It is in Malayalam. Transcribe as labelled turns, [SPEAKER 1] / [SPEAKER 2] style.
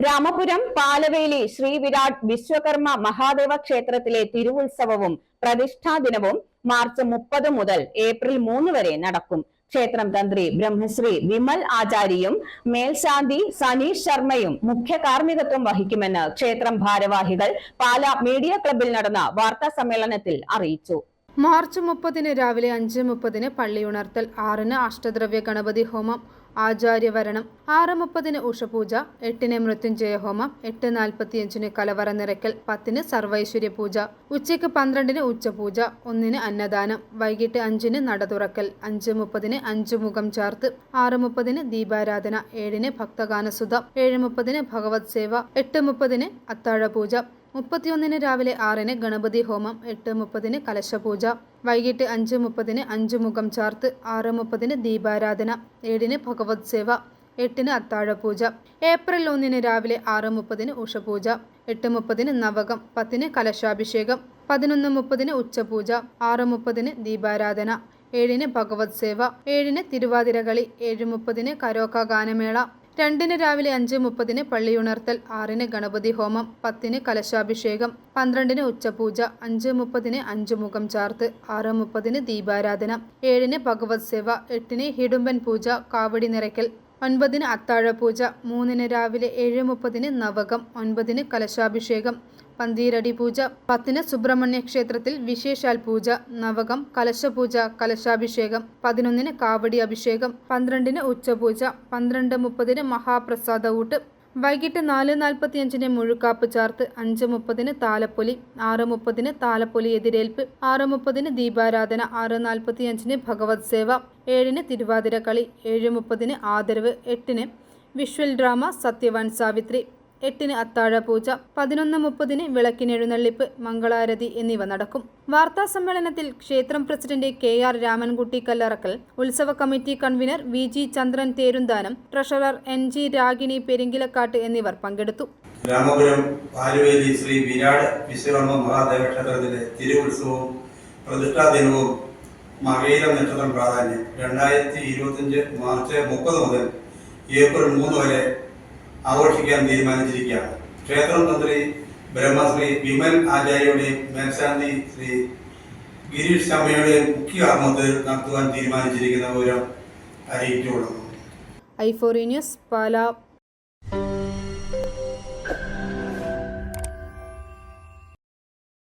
[SPEAKER 1] രാമപുരം പാലവേലി ശ്രീ വിരാട് വിശ്വകർമ്മ മഹാദേവ ക്ഷേത്രത്തിലെ തിരുവുത്സവവും പ്രതിഷ്ഠാ ദിനവും മാർച്ച് 30 മുതൽ ഏപ്രിൽ 3 വരെ നടക്കും. ക്ഷേത്രം തന്ത്രി ബ്രഹ്മശ്രീ വിമൽ ആചാര്യയും മേൽശാന്തി സനീഷ് ശർമ്മയും മുഖ്യ കാർമ്മികത്വം വഹിക്കുമെന്ന് ക്ഷേത്രം ഭാരവാഹികൾ പാല മീഡിയ ക്ലബ്ബിൽ നടന്ന വാർത്താ സമ്മേളനത്തിൽ അറിയിച്ചു.
[SPEAKER 2] മാർച്ച് 30 രാവിലെ 5:30 പള്ളിയുണർത്തൽ, 6 അഷ്ടദ്രവ്യ ഗണപതി ഹോമം, ആചാര്യവരണം, 6:30 ഉഷപൂജ, 8 മൃത്യുഞ്ജയ ഹോമം, 8:45 കലവറ നിറയ്ക്കൽ, 10 സർവൈശ്വര്യ പൂജ, ഉച്ചയ്ക്ക് 12 ഉച്ചപൂജ, 1 അന്നദാനം, വൈകിട്ട് 5 നട തുറക്കൽ, 5:30 അഞ്ചുമുഖം ചാർത്ത്, 6:30 ദീപാരാധന, 7 ഭക്തഗാനസുധ, 7:30 ഭഗവത് സേവ, 8:30 അത്താഴപൂജ, 31 രാവിലെ 6 ഗണപതി ഹോമം, 8:30 കലശപൂജ, വൈകിട്ട് 5:30 അഞ്ചുമുഖം ചാർത്ത്, 6:30 ദീപാരാധന, 7 ഭഗവത് സേവ, 8 അത്താഴപൂജ. ഏപ്രിൽ 1 രാവിലെ 6:30 ഉഷപൂജ, 8:30 നവകം, 10 കലശാഭിഷേകം, 11:30 ഉച്ചപൂജ, 6:30 ദീപാരാധന, 7 ഭഗവത് സേവ, 7 തിരുവാതിരകളി, 7:30 കരോക്ക ഗാനമേള, 2 രാവിലെ 5:30 പള്ളിയുണർത്തൽ, 6 ഗണപതി ഹോമം, 10 കലശാഭിഷേകം, 12 ഉച്ചപൂജ, 5:30 അഞ്ചുമുഖം ചാർത്ത്, 6:30 ദീപാരാധന, 7 ഭഗവത് സേവ, 8 ഹിഡുമ്പൻ പൂജ, കാവടി നിറയ്ക്കൽ, 9 അത്താഴപൂജ, 3 രാവിലെ 7:30 നവകം, 9 കലശാഭിഷേകം, പന്തീരടി പൂജ, 10 സുബ്രഹ്മണ്യ ക്ഷേത്രത്തിൽ വിശേഷാൽ പൂജ, നവകം, കലശപൂജ, കലശാഭിഷേകം, 11 കാവടി അഭിഷേകം, 12 ഉച്ചപൂജ, 12:30 മഹാപ്രസാദ ഊട്ട്, വൈകിട്ട് 4:45 മുഴുക്കാപ്പ് ചാർത്ത്, 5:30 താലപ്പൊലി, 6:30 താലപ്പൊലി എതിരേൽപ്പ്, 6:30 ദീപാരാധന, 6:45 ഭഗവത് സേവ, 7 തിരുവാതിരക്കളി, 7:30 ആദരവ്, 8 വിഷ്വൽ ഡ്രാമ സത്യവാൻ സാവിത്രി, 8 അത്താഴപൂജ, 11:30 വിളക്കിനെഴുന്നള്ളിപ്പ്, മംഗളാരതി എന്നിവ നടക്കും. വാർത്താ സമ്മേളനത്തിൽ ക്ഷേത്രം പ്രസിഡന്റ് KR രാമൻകുട്ടി കല്ലറക്കൽ, ഉത്സവ കമ്മിറ്റി കൺവീനർ VG ചന്ദ്രൻ തേരുന്താനം, ട്രഷറർ NG രാഗിണി പെരിങ്കിലക്കാട്ട് എന്നിവർ പങ്കെടുത്തു.
[SPEAKER 3] രാമപുരം പാലവേലി ശ്രീ വിരാട് വിശ്വകർമ്മ മഹാദേവ ക്ഷേത്രത്തിലെ തിരുവുത്സവവും പ്രതിഷ്ഠാ ദിനവും മകയിരം നക്ഷത്രം പ്രാധാന്യം 2025 മാർച്ച് 30 മുതൽ ഏപ്രിൽ 3 വരെ ആഘോഷിക്കാൻ തീരുമാനിച്ചിരിക്കുകയാണ്. ക്ഷേത്രം തന്ത്രി ബ്രഹ്മശ്രീ വിമൽ ആചാര്യയുടെയും മേൽശാന്തി ശ്രീ ഗിരീഷ് ശർമ്മയുടെയും മുഖ്യ കർമ്മത്തിൽ നടത്തുവാൻ തീരുമാനിച്ചിരിക്കുന്ന വിവരം അറിയിച്ചുകൊള്ളുന്നു.
[SPEAKER 2] i4 ന്യൂസ് പാല.